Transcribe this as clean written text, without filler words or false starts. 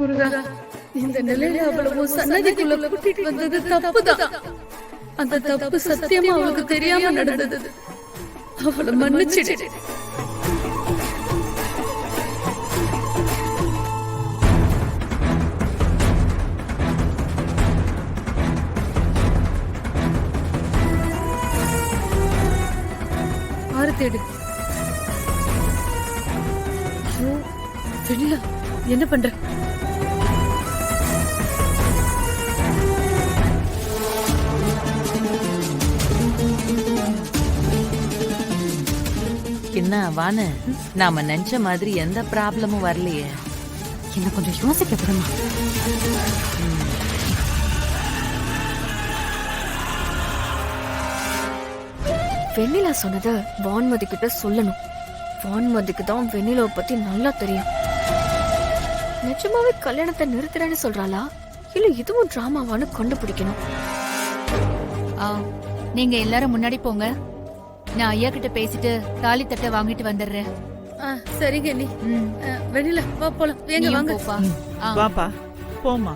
முருகா, இந்த நிலையில அவ்வளவு சன்னதிக்குள்ள கூட்டிட்டு வந்தது தப்புதான். அந்த தப்பு சத்தியமா அவளுக்கு தெரியாம நடந்தது. அவளை மன்னிச்சிடு. ஆரத்தேடு. ஐயோ, வெண்ணிலா, என்ன பண்ற? என்ன வானு, நாம நினைச்ச மாதிரி எந்த ப்ராப்ளமும் வரலையே. என்ன கொஞ்சம் யோசிக்க விடுமா? வெண்ணிலா சொன்னத வான்மதி கிட்ட சொல்லணும். வான்மதிக்கு தான் வெண்ணிலாவை பத்தி நல்லா தெரியும். நிஜமாவே கல்யாணத்தை நிறுத்துறேன்னு சொல்றாளா இல்ல இதுவும் டிராமாவான்னு கண்டுபிடிக்கணும். நீங்க எல்லாரும் முன்னாடி போங்க, நான் ஐயா கிட்ட பேசிட்டு தாலி தட்டை வாங்கிட்டு வந்துடுறேன். சரிங்க நீ. வெண்ணிலா வா போலாம். வேங்க வாங்க. வாப்பா போமா.